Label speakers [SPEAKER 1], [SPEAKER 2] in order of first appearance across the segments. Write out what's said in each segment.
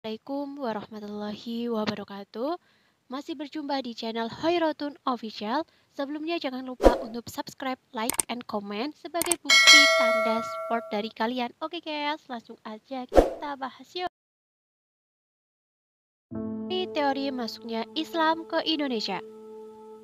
[SPEAKER 1] Assalamualaikum warahmatullahi wabarakatuh. Masih berjumpa di channel Hoirotun Official. Sebelumnya jangan lupa untuk subscribe, like, and comment sebagai bukti tanda support dari kalian. Oke guys, langsung aja kita bahas yuk. Ini teori masuknya Islam ke Indonesia.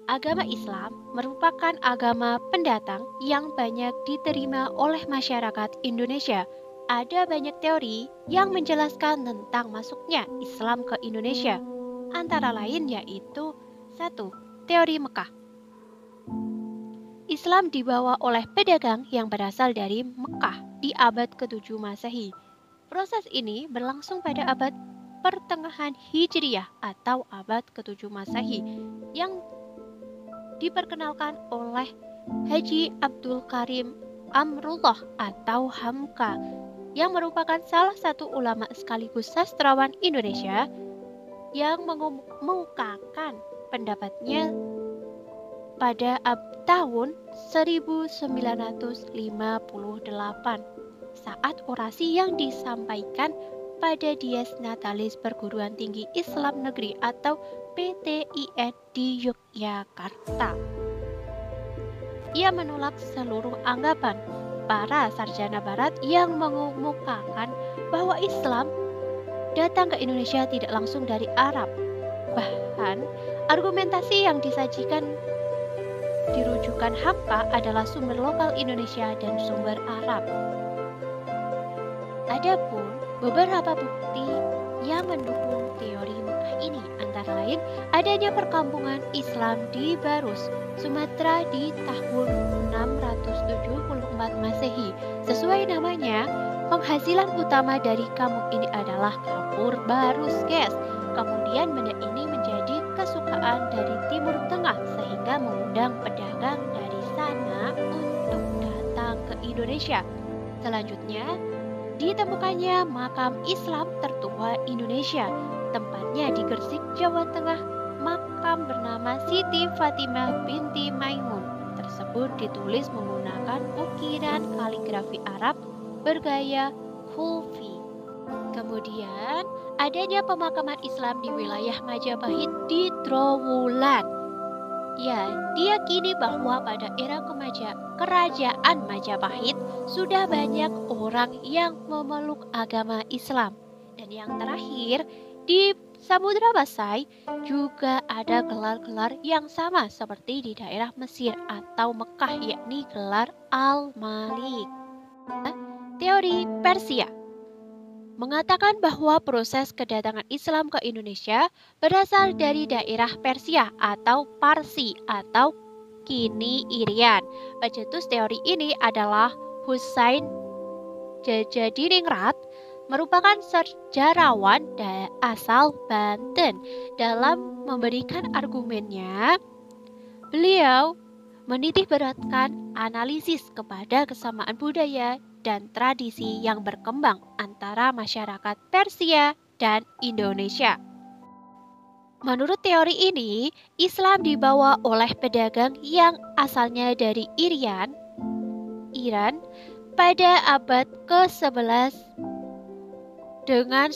[SPEAKER 1] Agama Islam merupakan agama pendatang yang banyak diterima oleh masyarakat Indonesia. Ada banyak teori yang menjelaskan tentang masuknya Islam ke Indonesia. Antara lain yaitu 1. Teori Mekah. Islam dibawa oleh pedagang yang berasal dari Mekah di abad ke-7 Masehi. Proses ini berlangsung pada abad pertengahan Hijriyah atau abad ke-7 Masehi yang diperkenalkan oleh Haji Abdul Karim Amrullah atau Hamka yang merupakan salah satu ulama sekaligus sastrawan Indonesia yang mengungkapkan pendapatnya pada tahun 1958 saat orasi yang disampaikan pada Dies Natalis Perguruan Tinggi Islam Negeri atau PTIN di Yogyakarta. Ia menolak seluruh anggapan para sarjana barat yang mengemukakan bahwa Islam datang ke Indonesia tidak langsung dari Arab. Bahkan, argumentasi yang disajikan dirujukan Hamka adalah sumber lokal Indonesia dan sumber Arab. Adapun beberapa bukti yang mendukung teori Mekah ini antara lain adanya perkampungan Islam di Barus, Sumatera di tahun 674 Masehi. Sesuai namanya, penghasilan utama dari kampung ini adalah kapur barus, guys. Kemudian benda ini menjadi kesukaan dari Timur Tengah sehingga mengundang pedagang dari sana untuk datang ke Indonesia. Selanjutnya, ditemukannya makam Islam tertua Indonesia. Tempatnya di Gresik, Jawa Tengah. Makam bernama Siti Fatimah binti Maimun tersebut ditulis menggunakan ukiran kaligrafi Arab bergaya khulfi. Kemudian, adanya pemakaman Islam di wilayah Majapahit di Trowulan. Ya, diyakini bahwa pada era kerajaan Majapahit sudah banyak orang yang memeluk agama Islam. Dan yang terakhir, di Samudra Pasai juga ada gelar-gelar yang sama seperti di daerah Mesir atau Mekah, yakni gelar Al-Malik. Teori Persia mengatakan bahwa proses kedatangan Islam ke Indonesia berasal dari daerah Persia atau Parsi atau kini Irian. Pencetus teori ini adalah Husain Jajadiningrat, merupakan sejarawan asal Banten. Dalam memberikan argumennya, beliau menitikberatkan analisis kepada kesamaan budaya dan tradisi yang berkembang antara masyarakat Persia dan Indonesia. Menurut teori ini, Islam dibawa oleh pedagang yang asalnya dari Iran pada abad ke-11 dengan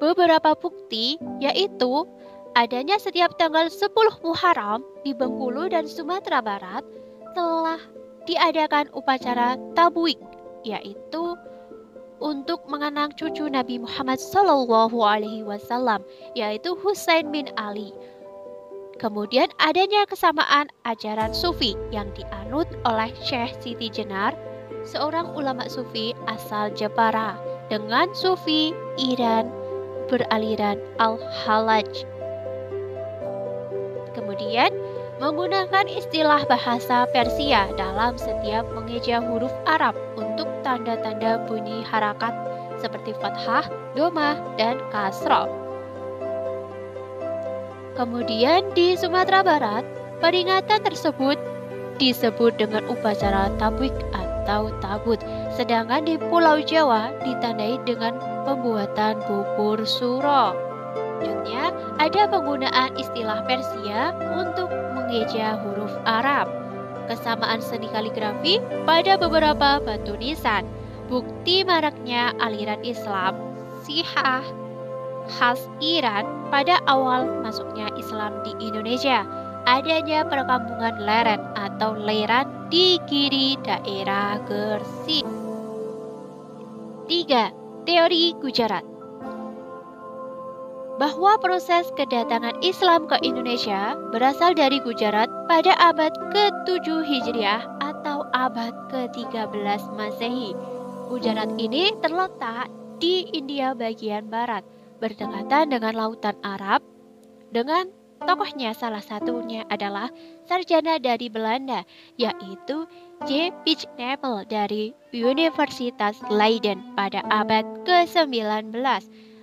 [SPEAKER 1] beberapa bukti, yaitu adanya setiap tanggal 10 Muharram di Bengkulu dan Sumatera Barat telah diadakan upacara tabwik, yaitu untuk mengenang cucu Nabi Muhammad SAW, yaitu Husain bin Ali. Kemudian adanya kesamaan ajaran Sufi yang dianut oleh Syekh Siti Jenar, seorang ulama Sufi asal Jepara, dengan Sufi Iran beraliran Al-Halaj. Kemudian menggunakan istilah bahasa Persia dalam setiap mengeja huruf Arab untuk tanda-tanda bunyi harakat seperti fathah, domah, dan kasrah. Kemudian di Sumatera Barat, peringatan tersebut disebut dengan upacara tabwik atau tabut, sedangkan di Pulau Jawa ditandai dengan pembuatan bubur suro. Selanjutnya, ada penggunaan istilah Persia untuk mengeja huruf Arab. Kesamaan seni kaligrafi pada beberapa batu nisan. Bukti maraknya aliran Islam Syiah khas Iran pada awal masuknya Islam di Indonesia. Adanya perkampungan leren atau leran di kiri daerah Gresik. 3. Teori Gujarat. Bahwa proses kedatangan Islam ke Indonesia berasal dari Gujarat pada abad ke-7 Hijriah atau abad ke-13 Masehi. Gujarat ini terletak di India bagian barat, berdekatan dengan Lautan Arab. Dengan tokohnya salah satunya adalah sarjana dari Belanda, yaitu J. Picknapple dari Universitas Leiden pada abad ke-19.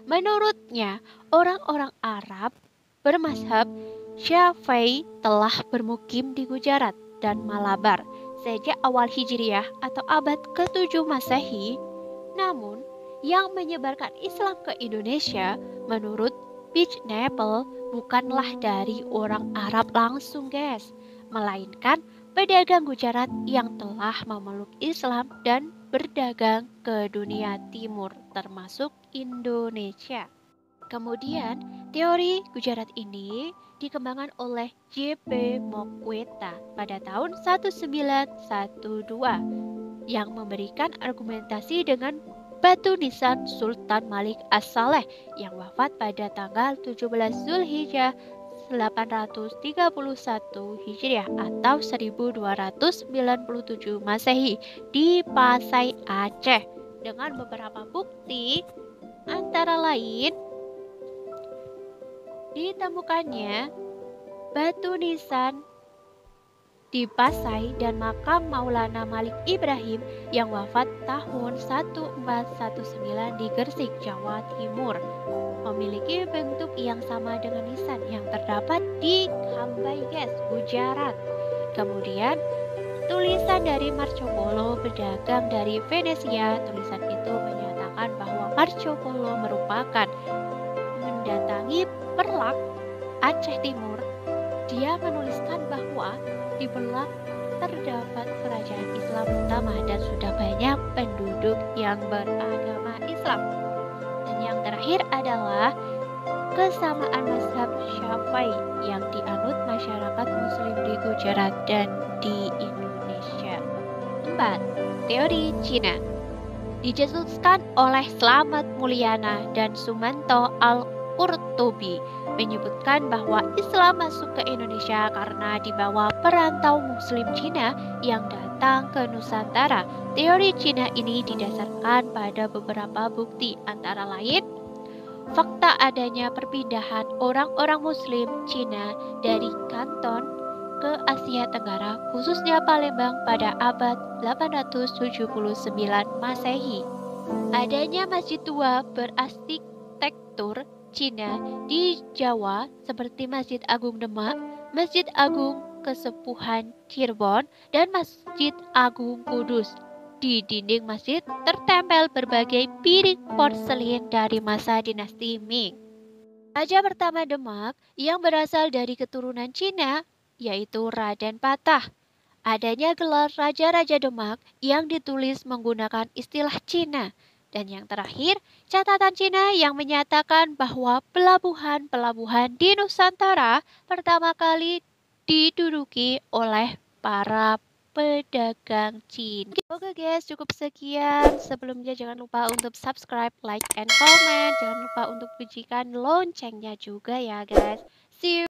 [SPEAKER 1] Menurutnya, orang-orang Arab bermazhab Syafi'i telah bermukim di Gujarat dan Malabar sejak awal Hijriah atau abad ke-7 Masehi. Namun, yang menyebarkan Islam ke Indonesia menurut Picknapple bukanlah dari orang Arab langsung, guys, melainkan pedagang Gujarat yang telah memeluk Islam dan berdagang ke dunia timur termasuk Indonesia. Kemudian, teori Gujarat ini dikembangkan oleh J.P. Mokweta pada tahun 1912 yang memberikan argumentasi dengan batu nisan Sultan Malik As-Saleh yang wafat pada tanggal 17 Zulhijjah 831 Hijriah atau 1297 Masehi di Pasai, Aceh, dengan beberapa bukti antara lain ditemukannya batu nisan di Pasai dan makam Maulana Malik Ibrahim yang wafat tahun 1419 di Gresik, Jawa Timur, memiliki bentuk yang sama dengan nisan yang terdapat di Khambaiges, Gujarat. Kemudian, tulisan dari Marco Polo, pedagang dari Venesia. Tulisan itu menyatakan bahwa Marco Polo merupakan mendatangi Perlak, Aceh Timur. Dia menuliskan bahwa di Perlak terdapat kerajaan Islam utama dan sudah banyak penduduk yang beragama Islam. Dan yang terakhir adalah kesamaan mazhab Syafi'i yang dianut masyarakat Muslim di Gujarat dan di Indonesia. 4. Teori Cina. Dicetuskan oleh Slamet Mulyana dan Sumanto Al-Qurtubi, menyebutkan bahwa Islam masuk ke Indonesia karena dibawa perantau Muslim Cina yang datang ke Nusantara. Teori Cina ini didasarkan pada beberapa bukti, antara lain fakta adanya perpindahan orang-orang Muslim Cina dari Kanton ke Asia Tenggara, khususnya Palembang pada abad 879 Masehi. Adanya masjid tua berarsitektur Cina di Jawa seperti Masjid Agung Demak, Masjid Agung Kesepuhan Cirebon, dan Masjid Agung Kudus. Di dinding masjid tertempel berbagai piring porselin dari masa dinasti Ming. Raja pertama Demak yang berasal dari keturunan Cina yaitu Raden Patah. Adanya gelar Raja-Raja Demak yang ditulis menggunakan istilah Cina. Dan yang terakhir, catatan Cina yang menyatakan bahwa pelabuhan-pelabuhan di Nusantara pertama kali diduduki oleh para pedagang Cina. Oke guys, cukup sekian. Sebelumnya jangan lupa untuk subscribe, like, and comment. Jangan lupa untuk bunyikan loncengnya juga ya guys. See you.